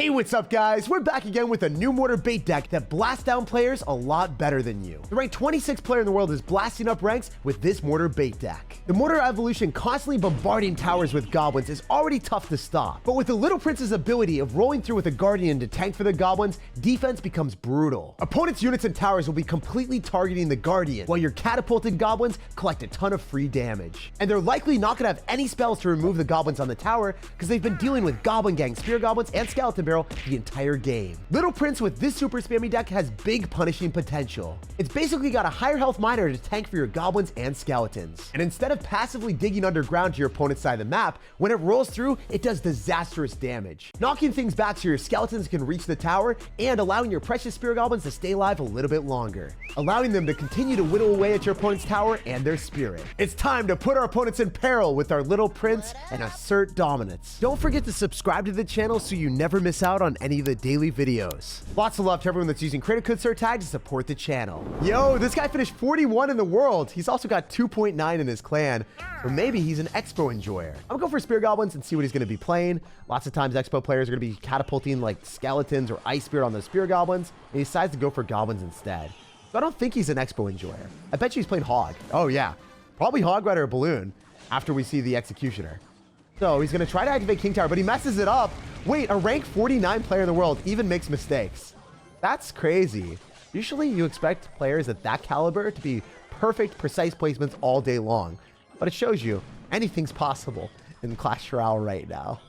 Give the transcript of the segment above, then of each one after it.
Hey, what's up guys? We're back again with a new Mortar bait deck that blasts down players a lot better than you. The ranked 26th player in the world is blasting up ranks with this Mortar bait deck. The Mortar evolution constantly bombarding towers with goblins is already tough to stop, but with the Little Prince's ability of rolling through with a Guardian to tank for the goblins, defense becomes brutal. Opponents' units and towers will be completely targeting the Guardian, while your catapulted goblins collect a ton of free damage. And they're likely not going to have any spells to remove the goblins on the tower because they've been dealing with Goblin Gang, Spear Goblins, and Skeleton Barrel the entire game. Little Prince with this super spammy deck has big punishing potential. It's basically got a higher health miner to tank for your goblins and skeletons. And instead of passively digging underground to your opponent's side of the map, when it rolls through, it does disastrous damage, knocking things back so your skeletons can reach the tower and allowing your precious Spear Goblins to stay alive a little bit longer, allowing them to continue to whittle away at your opponent's tower and their spirit. It's time to put our opponents in peril with our Little Prince and assert dominance. Don't forget to subscribe to the channel so you never miss out on any of the daily videos. Lots of love to everyone that's using credit code SirTag to support the channel. Yo, this guy finished 41 in the world. He's also got 2.9 in his clan, or maybe he's an Expo enjoyer. I'm gonna go for Spear Goblins and see what he's gonna be playing. Lots of times Expo players are gonna be catapulting like skeletons or Ice Spirit on those Spear Goblins, and he decides to go for Goblins instead. So I don't think he's an Expo enjoyer. I bet you he's playing Hog. Oh yeah, probably Hog Rider or Balloon after we see the Executioner. So he's gonna try to activate King Tower, but he messes it up. Wait, a rank 49 player in the world even makes mistakes. That's crazy. Usually you expect players at that caliber to be perfect, precise placements all day long. But it shows you anything's possible in Clash Royale right now.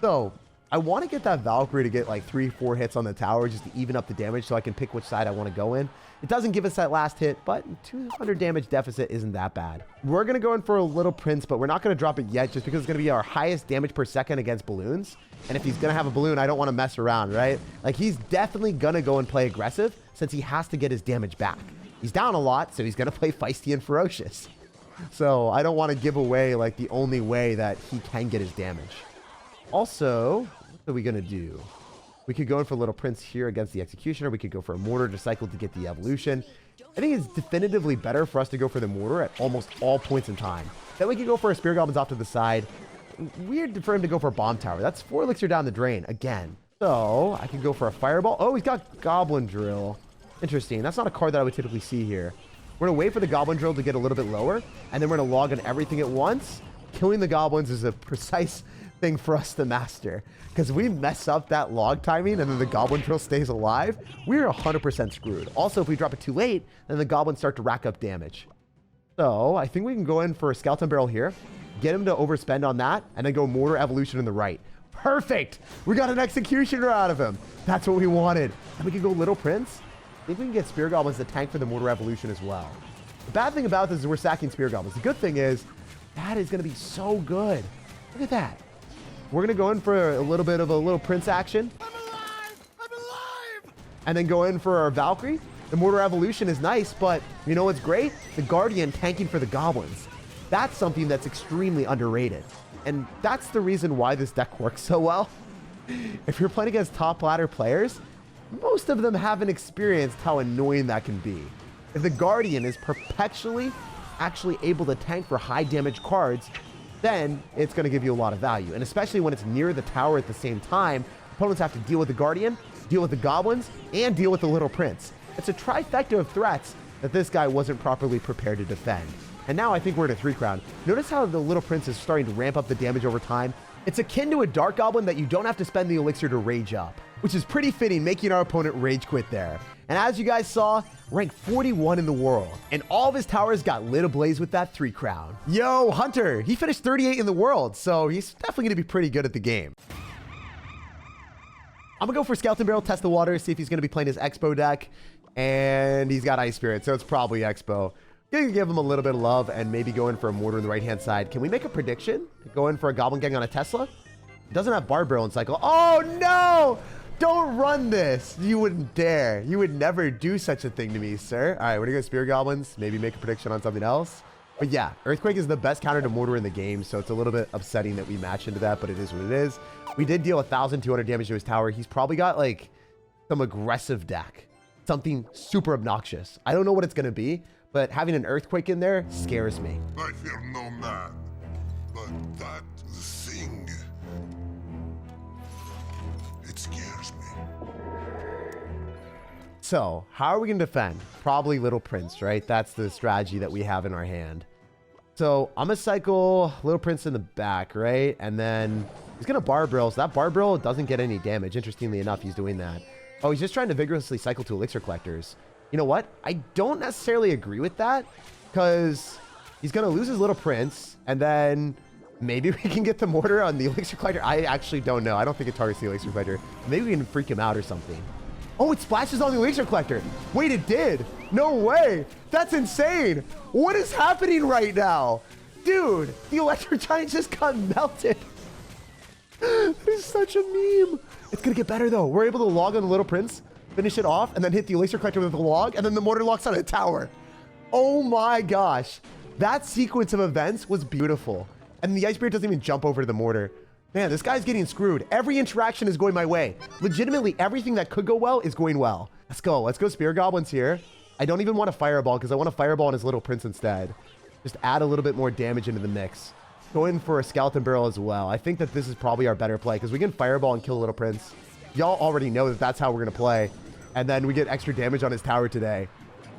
So I want to get that Valkyrie to get like 3-4 hits on the tower just to even up the damage so I can pick which side I want to go in. It doesn't give us that last hit, but 200 damage deficit isn't that bad. We're going to go in for a Little Prince, but we're not going to drop it yet just because it's going to be our highest damage per second against balloons. And if he's going to have a balloon, I don't want to mess around, right? Like he's definitely going to go and play aggressive since he has to get his damage back. He's down a lot, so he's going to play feisty and ferocious. So I don't want to give away like the only way that he can get his damage. Also, what are we going to do? We could go in for Little Prince here against the Executioner. We could go for a Mortar to cycle to get the evolution. I think it's definitively better for us to go for the Mortar at almost all points in time. Then we can go for a Spear Goblins off to the side. Weird for him to go for a Bomb Tower. That's 4 elixir down the drain again. So I could go for a Fireball. Oh, he's got Goblin Drill. Interesting. That's not a card that I would typically see here. We're going to wait for the Goblin Drill to get a little bit lower, and then we're going to log on everything at once. Killing the goblins is a precise thing for us to master, because we mess up that log timing and then the Goblin Drill stays alive, we're 100% screwed. Also, if we drop it too late, then the goblins start to rack up damage. So I think we can go in for a Skeleton Barrel here, get him to overspend on that, and then go Mortar Evolution in the right. Perfect! We got an Executioner out of him. That's what we wanted. And we can go Little Prince. I think we can get Spear Goblins to tank for the Mortar Evolution as well. The bad thing about this is we're sacking Spear Goblins. The good thing is that is going to be so good. Look at that. We're going to go in for a little bit of a Little Prince action. I'm alive! I'm alive! And then go in for our Valkyrie. The Mortar Evolution is nice, but you know what's great? The Guardian tanking for the goblins. That's something that's extremely underrated. And that's the reason why this deck works so well. If you're playing against top ladder players, most of them haven't experienced how annoying that can be. If the Guardian is perpetually actually able to tank for high damage cards, then it's going to give you a lot of value. And especially when it's near the tower at the same time, opponents have to deal with the Guardian, deal with the goblins, and deal with the Little Prince. It's a trifecta of threats that this guy wasn't properly prepared to defend. And now I think we're at a 3 crown. Notice how the Little Prince is starting to ramp up the damage over time. It's akin to a Dark Goblin that you don't have to spend the elixir to rage up, which is pretty fitting, making our opponent rage quit there. And as you guys saw, ranked 41 in the world, and all of his towers got lit ablaze with that 3 crown. Yo, Hunter, he finished 38 in the world, so he's definitely going to be pretty good at the game. I'm going to go for Skeleton Barrel, test the water, see if he's going to be playing his Expo deck, and he's got Ice Spirit, so it's probably Expo. Gonna give him a little bit of love and maybe go in for a Mortar on the right-hand side. Can we make a prediction? Go in for a Goblin Gang on a Tesla? It doesn't have Barb Barrel and Cycle. Oh, no! Don't run this. You wouldn't dare. You would never do such a thing to me, sir. All right, we're going to go Spear Goblins. Maybe make a prediction on something else. But yeah, Earthquake is the best counter to Mortar in the game, so it's a little bit upsetting that we match into that, but it is what it is. We did deal 1,200 damage to his tower. He's probably got, like, some aggressive deck. Something super obnoxious. I don't know what it's going to be, but having an Earthquake in there scares me. I fear no man, but that thing, it scares So, how are we going to defend? Probably Little Prince, right? That's the strategy that we have in our hand. So, I'm going to cycle Little Prince in the back, right? And then he's going to bar barrel. So, that bar barrel doesn't get any damage. Interestingly enough, he's doing that. Oh, he's just trying to vigorously cycle 2 Elixir Collectors. You know what? I don't necessarily agree with that because he's going to lose his Little Prince, and then maybe we can get the Mortar on the Elixir Collector. I actually don't know. I don't think it targets the Elixir Collector. Maybe we can freak him out or something. Oh, it splashes on the Elixir Collector. Wait, it did. No way. That's insane. What is happening right now? Dude, the Electro Giant just got melted. That is such a meme. It's going to get better, though. We're able to log on the Little Prince, finish it off, and then hit the Elixir Collector with the log, and then the Mortar locks on a tower. Oh my gosh. That sequence of events was beautiful. And the Ice Spirit doesn't even jump over to the Mortar. Man, this guy's getting screwed. Every interaction is going my way. Legitimately, everything that could go well is going well. Let's go. Let's go Spear Goblins here. I don't even want a Fireball because I want a Fireball on his Little Prince instead. Just add a little bit more damage into the mix. Go in for a Skeleton Barrel as well. I think that this is probably our better play because we can Fireball and kill Little Prince. Y'all already know that that's how we're going to play. And then we get extra damage on his tower today.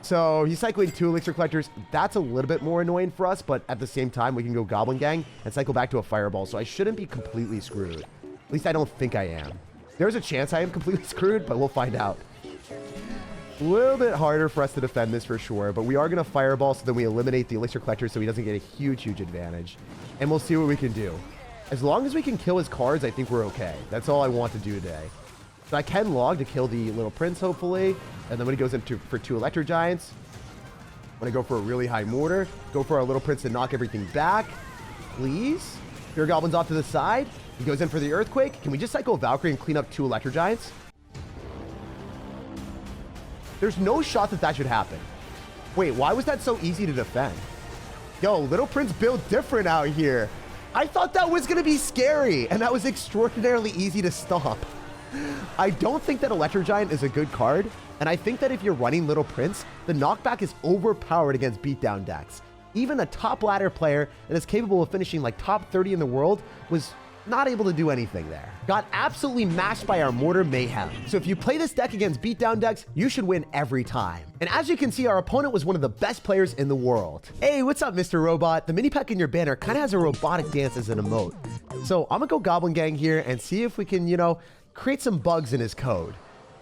So he's cycling 2 Elixir Collectors. That's a little bit more annoying for us, but at the same time, we can go Goblin Gang and cycle back to a Fireball. So I shouldn't be completely screwed. At least I don't think I am. There's a chance I am completely screwed, but we'll find out. A little bit harder for us to defend this for sure, but we are going to Fireball so then we eliminate the Elixir Collector so he doesn't get a huge advantage. And we'll see what we can do. As long as we can kill his cards, I think we're okay. That's all I want to do today. So I can log to kill the Little Prince, hopefully. And then when he goes into for 2 Electro Giants, I'm going to go for a really high Mortar. Go for our Little Prince to knock everything back. Please. Spear Goblins off to the side. He goes in for the Earthquake. Can we just cycle Valkyrie and clean up 2 Electro Giants? There's no shot that that should happen. Wait, why was that so easy to defend? Yo, Little Prince built different out here. I thought that was going to be scary, and that was extraordinarily easy to stop. I don't think that Electro Giant is a good card, and I think that if you're running Little Prince, the knockback is overpowered against beatdown decks. Even a top ladder player that is capable of finishing like top 30 in the world was not able to do anything there. Got absolutely mashed by our Mortar Mayhem. So if you play this deck against beatdown decks, you should win every time. And as you can see, our opponent was one of the best players in the world. Hey, what's up, Mr. Robot? The mini pack in your banner kind of has a robotic dance as an emote. So I'm gonna go Goblin Gang here and see if we can, you know, create some bugs in his code.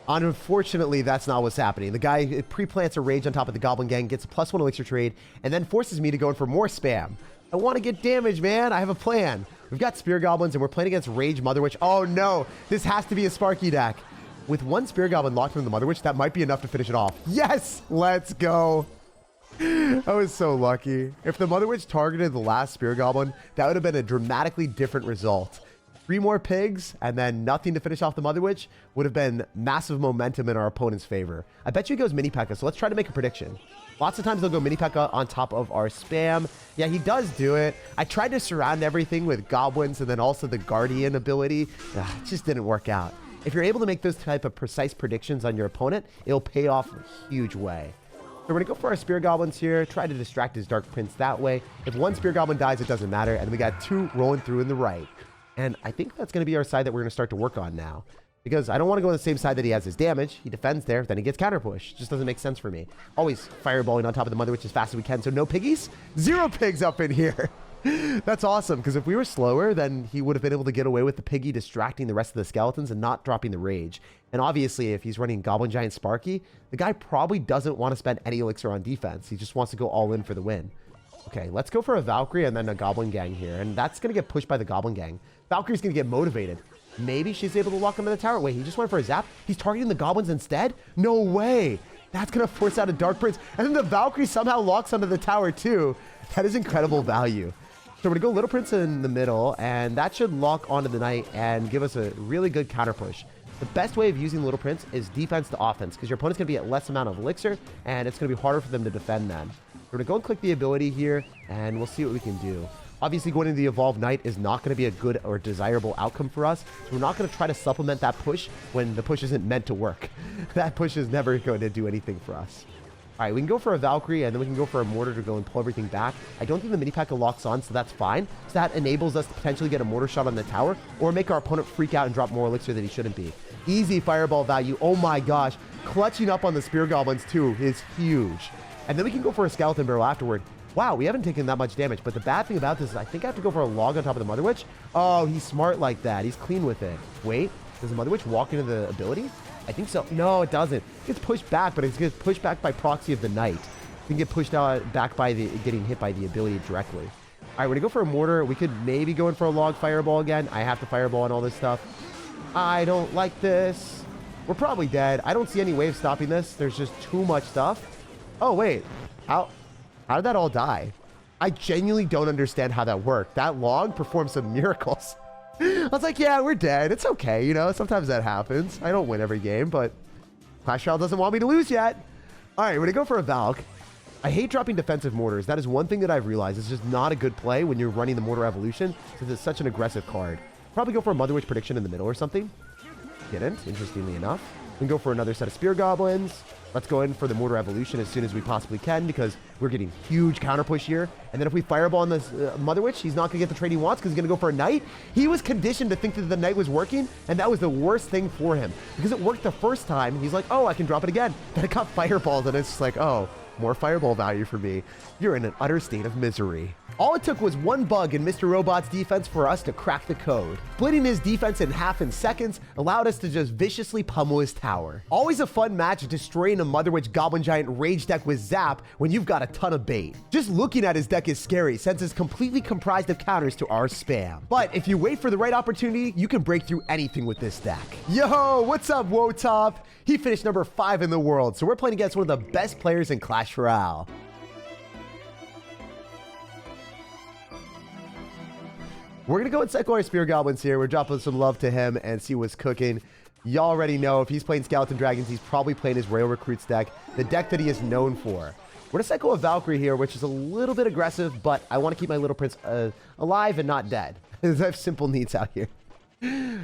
Unfortunately, that's not what's happening. The guy pre-plants a Rage on top of the Goblin Gang, gets a +1 Elixir trade, and then forces me to go in for more spam. I want to get damage, man. I have a plan. We've got Spear Goblins, and we're playing against Rage Mother Witch. Oh, no. This has to be a Sparky deck. With 1 Spear Goblin locked into the Mother Witch, that might be enough to finish it off. Yes! Let's go. I was so lucky. If the Mother Witch targeted the last Spear Goblin, that would have been a dramatically different result. 3 more pigs, and then nothing to finish off the Mother Witch would have been massive momentum in our opponent's favor. I bet you he goes Mini P.E.K.K.A, so let's try to make a prediction. Lots of times they'll go Mini P.E.K.K.A on top of our spam. Yeah, he does do it. I tried to surround everything with Goblins and then also the Guardian ability. It just didn't work out. If you're able to make those type of precise predictions on your opponent, it'll pay off in a huge way. So we're going to go for our Spear Goblins here, try to distract his Dark Prince that way. If 1 Spear Goblin dies, it doesn't matter, and we got 2 rolling through in the right. And I think that's going to be our side that we're going to start to work on now. Because I don't want to go on the same side that he has his damage. He defends there, then he gets counter push. Just doesn't make sense for me. Always fireballing on top of the Mother Witch as fast as we can. So no piggies? 0 pigs up in here. That's awesome, because if we were slower, then he would have been able to get away with the piggy distracting the rest of the skeletons and not dropping the Rage. And obviously, if he's running Goblin Giant Sparky, the guy probably doesn't want to spend any elixir on defense. He just wants to go all in for the win. Okay, let's go for a Valkyrie and then a Goblin Gang here. And that's going to get pushed by the Goblin Gang. Valkyrie's going to get motivated. Maybe she's able to lock him in the tower. Wait, he just went for a zap? He's targeting the Goblins instead? No way. That's going to force out a Dark Prince. And then the Valkyrie somehow locks onto the tower too. That is incredible value. So we're going to go Little Prince in the middle, and that should lock onto the Knight and give us a really good counter push. The best way of using Little Prince is defense to offense, because your opponent's going to be at less amount of elixir, and it's going to be harder for them to defend then. We're going to go and click the ability here, and we'll see what we can do. Obviously, going into the Evolved Knight is not going to be a good or desirable outcome for us, so we're not going to try to supplement that push when the push isn't meant to work. That push is never going to do anything for us. All right, we can go for a Valkyrie, and then we can go for a Mortar to go and pull everything back. I don't think the mini P.E.K.K.A locks on, so that's fine. So that enables us to potentially get a Mortar shot on the tower, or make our opponent freak out and drop more elixir that he shouldn't be. Easy fireball value. Oh my gosh. Clutching up on the spear goblins too is huge. And then we can go for a skeleton barrel afterward. Wow, we haven't taken that much damage, but the bad thing about this is I think I have to go for a log on top of the Mother Witch. Oh, he's smart like that. He's clean with it. Wait, does the Mother Witch walk into the ability? I think so. No, it doesn't. It gets pushed back, but it gets pushed back by proxy of the Knight. It can get pushed out back by the getting hit by the ability directly. All right, we're gonna go for a mortar. We could maybe go in for a log fireball again. I have to fireball and all this stuff. I don't like this. We're probably dead. I don't see any way of stopping this. There's just too much stuff. Oh, wait. How did that all die? I genuinely don't understand how that worked. That log performed some miracles. I was like, yeah, we're dead. It's okay, you know? Sometimes that happens. I don't win every game, but Clash Royale doesn't want me to lose yet. All right, we're going to go for a Valk. I hate dropping defensive mortars. That is one thing that I've realized. It's just not a good play when you're running the Mortar Evolution since it's such an aggressive card. Probably go for a Mother Witch prediction in the middle or something. Didn't, interestingly enough. We can go for another set of Spear Goblins. Let's go in for the Mortar Evolution as soon as we possibly can because we're getting huge counter push here. And then if we fireball on this Mother Witch, he's not going to get the trade he wants because he's going to go for a Knight. He was conditioned to think that the Knight was working, and that was the worst thing for him because it worked the first time. He's like, oh, I can drop it again. Then it got fireballed, and it's just like, oh, more fireball value for me. You're in an utter state of misery. All it took was one bug in Mr. Robot's defense for us to crack the code. Splitting his defense in half in seconds allowed us to just viciously pummel his tower. Always a fun match destroying a Mother Witch Goblin Giant rage deck with Zap when you've got a ton of bait. Just looking at his deck is scary since it's completely comprised of counters to our spam. But if you wait for the right opportunity, you can break through anything with this deck. Yo, what's up, Wotop? He finished number 5 in the world, so we're playing against one of the best players in Clash Royale. We're going to go and cycle our Spear Goblins here. We're dropping some love to him and see what's cooking. Y'all already know if he's playing Skeleton Dragons, he's probably playing his Royal Recruits deck, the deck that he is known for. We're going to cycle a Valkyrie here, which is a little bit aggressive, but I want to keep my little prince alive and not dead. I have simple needs out here.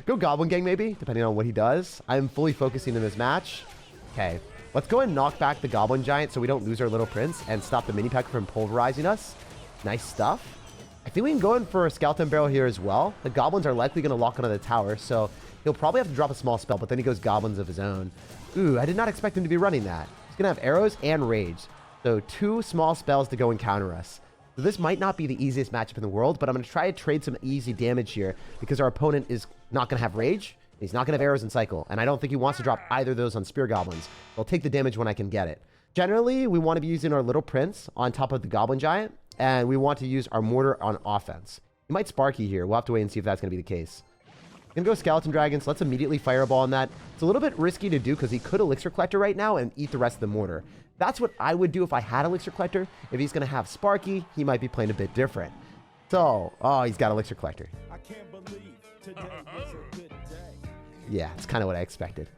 Go Goblin Gang maybe, depending on what he does. I'm fully focusing in this match. Okay, let's go and knock back the Goblin Giant so we don't lose our little prince and stop the mini pack from pulverizing us. Nice stuff. I think we can go in for a Skeleton Barrel here as well. The Goblins are likely going to lock onto the tower, so he'll probably have to drop a small spell, but then he goes Goblins of his own. Ooh, I did not expect him to be running that. He's going to have arrows and rage. So 2 small spells to go and counter us. So this might not be the easiest matchup in the world, but I'm going to try to trade some easy damage here because our opponent is not going to have rage. He's not going to have arrows and cycle, and I don't think he wants to drop either of those on Spear Goblins. I'll take the damage when I can get it. Generally, we want to be using our little prince on top of the Goblin Giant, and we want to use our Mortar on offense. He might Sparky here. We'll have to wait and see if that's going to be the case. Gonna go Skeleton Dragons. Let's immediately fireball on that. It's a little bit risky to do because he could Elixir Collector right now and eat the rest of the Mortar. That's what I would do if I had Elixir Collector. If he's going to have Sparky, he might be playing a bit different. So, oh, he's got Elixir Collector. I can't believe today is a good day. Yeah, it's kind of what I expected.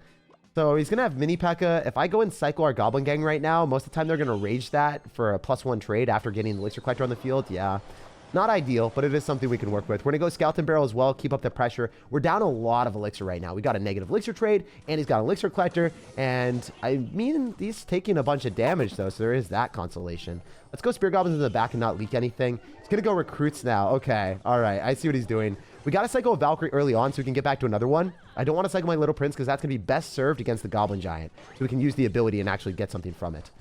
So he's going to have Mini P.E.K.K.A. If I go and cycle our Goblin Gang right now, most of the time they're going to rage that for a +1 trade after getting the Elixir Collector on the field. Yeah, not ideal, but it is something we can work with. We're going to go Skeleton Barrel as well, keep up the pressure. We're down a lot of Elixir right now. We got a negative Elixir trade, and he's got an Elixir Collector, and I mean, he's taking a bunch of damage, though, so there is that consolation. Let's go Spear Goblins in the back and not leak anything. He's going to go Recruits now. Okay, all right, I see what he's doing. We got to cycle a Valkyrie early on so we can get back to another one. I don't want to cycle my Little Prince because that's going to be best served against the Goblin Giant, so we can use the ability and actually get something from it.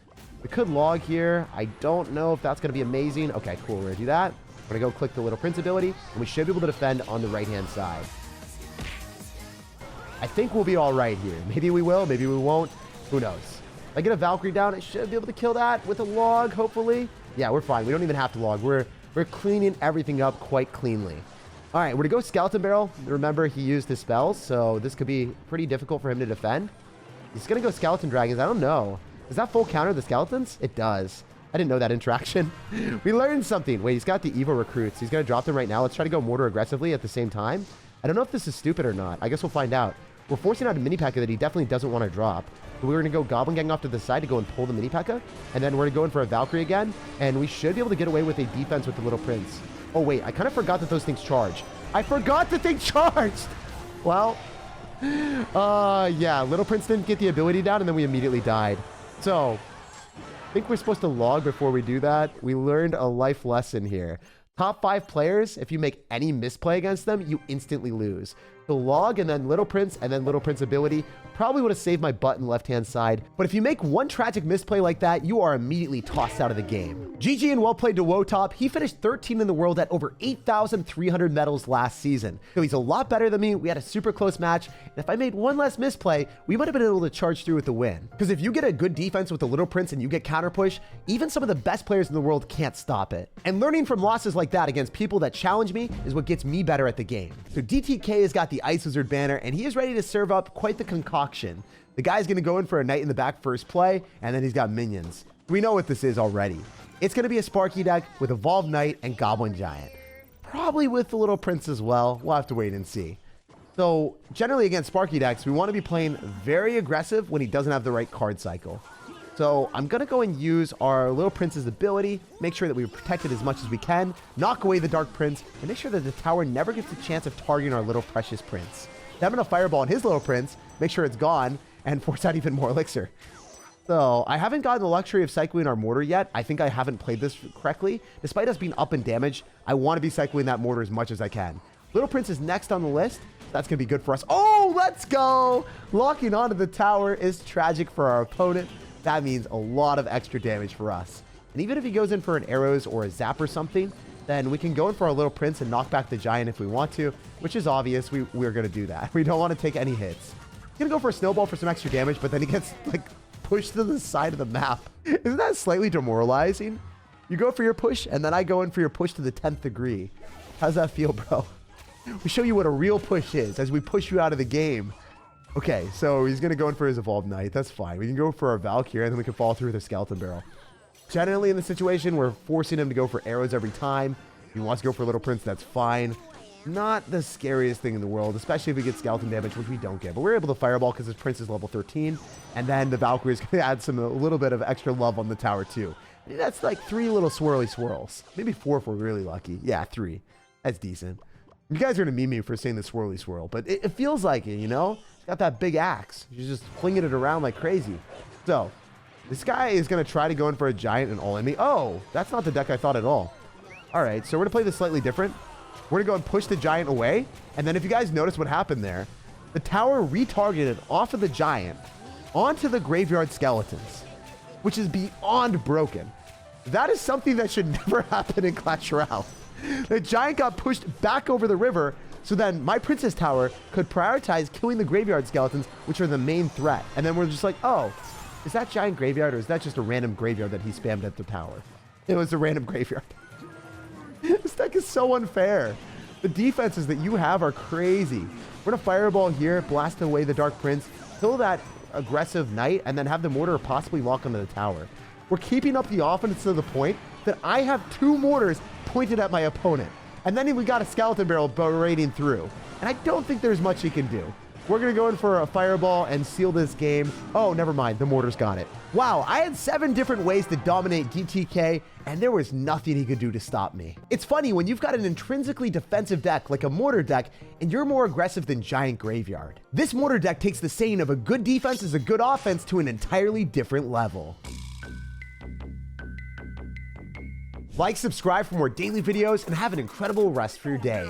We could log here. I don't know if that's going to be amazing. Okay, cool, we're going to do that. We're going to go click the Little Prince ability, and we should be able to defend on the right-hand side. I think we'll be all right here. Maybe we will, maybe we won't. Who knows? If I get a Valkyrie down, I should be able to kill that with a log, hopefully. Yeah, we're fine. We don't even have to log. We're cleaning everything up quite cleanly. All right, we're going to go Skeleton Barrel. Remember, he used his spells, so this could be pretty difficult for him to defend. He's going to go Skeleton Dragons. I don't know. Does that full counter the Skeletons? It does. I didn't know that interaction. We learned something. Wait, he's got the Evo Recruits. He's going to drop them right now. Let's try to go Mortar aggressively at the same time. I don't know if this is stupid or not. I guess we'll find out. We're forcing out a Mini P.E.K.K.A. that he definitely doesn't want to drop. But we're going to go Goblin Gang off to the side to go and pull the Mini P.E.K.K.A. And then we're going to go in for a Valkyrie again. And we should be able to get away with a defense with the Little Prince. Oh, wait. I kind of forgot that those things charge. I forgot that they charged. Well, yeah. Little Prince didn't get the ability down, and then we immediately died. So I think we're supposed to log before we do that. We learned a life lesson here. Top 5 players, if you make any misplay against them, you instantly lose. The log and then Little Prince and then Little Prince ability probably would have saved my butt in left-hand side. But if you make one tragic misplay like that, you are immediately tossed out of the game. GG and well played to Wotop. He finished 13 in the world at over 8,300 medals last season. So he's a lot better than me. We had a super close match. And if I made one less misplay, we might have been able to charge through with the win. Because if you get a good defense with the Little Prince and you get counter push, even some of the best players in the world can't stop it. And learning from losses like that against people that challenge me is what gets me better at the game. So DTK has got the Ice Wizard banner and he is ready to serve up quite the concoction. The guy's going to go in for a Knight in the back first play, and then he's got minions. We know what this is already. It's going to be a Sparky deck with Evolved Knight and Goblin Giant. Probably with the Little Prince as well. We'll have to wait and see. So generally against Sparky decks, we want to be playing very aggressive when he doesn't have the right card cycle. So I'm going to go and use our Little Prince's ability, make sure that we protect it as much as we can, knock away the Dark Prince, and make sure that the tower never gets a chance of targeting our Little Precious Prince. Then I'm going to Fireball on his Little Prince, make sure it's gone, and force out even more elixir. So I haven't gotten the luxury of cycling our Mortar yet. I think I haven't played this correctly. Despite us being up in damage, I want to be cycling that Mortar as much as I can. Little Prince is next on the list. That's going to be good for us. Oh, let's go! Locking onto the tower is tragic for our opponent. That means a lot of extra damage for us. And even if he goes in for an arrows or a zap or something, then we can go in for our Little Prince and knock back the Giant if we want to, which is obvious. We're going to do that. We don't want to take any hits. He's going to go for a Snowball for some extra damage, but then he gets like pushed to the side of the map. Isn't that slightly demoralizing? You go for your push, and then I go in for your push to the 10th degree. How's that feel, bro? We show you what a real push is as we push you out of the game. Okay, so he's going to go in for his Evolved Knight. That's fine. We can go for our Valkyrie, and then we can follow through with a Skeleton Barrel. Generally, in the situation, we're forcing him to go for arrows every time. If he wants to go for Little Prince, that's fine. Not the scariest thing in the world, especially if we get skeleton damage, which we don't get. But we're able to Fireball because his Prince is level 13. And then the Valkyrie is going to add a little bit of extra love on the tower, too. That's like 3 little swirly swirls. Maybe 4 if we're really lucky. Yeah, 3. That's decent. You guys are going to meme me for saying the swirly swirl, but it feels like it, you know? He's got that big axe. He's just flinging it around like crazy. So, this guy is going to try to go in for a Giant and all in me. Oh, that's not the deck I thought at all. All right, so we're going to play this slightly different. We're going to go and push the Giant away. And then if you guys notice what happened there, the tower retargeted off of the Giant onto the graveyard skeletons, which is beyond broken. That is something that should never happen in Clash Royale. The Giant got pushed back over the river, so then my Princess Tower could prioritize killing the graveyard skeletons, which are the main threat. And then we're just like, oh, is that Giant graveyard or is that just a random graveyard that he spammed at the tower? It was a random graveyard. This deck is so unfair. The defenses that you have are crazy. We're going to Fireball here, blast away the Dark Prince, kill that aggressive Knight, and then have the Mortar possibly lock onto the tower. We're keeping up the offense to the point that I have 2 Mortars pointed at my opponent. And then we got a Skeleton Barrel berating through. And I don't think there's much he can do. We're going to go in for a Fireball and seal this game. Oh, never mind. The Mortar's got it. Wow, I had 7 different ways to dominate DTK, and there was nothing he could do to stop me. It's funny when you've got an intrinsically defensive deck like a Mortar deck, and you're more aggressive than Giant Graveyard. This Mortar deck takes the saying of a good defense is a good offense to an entirely different level. Like, subscribe for more daily videos, and have an incredible rest for your day.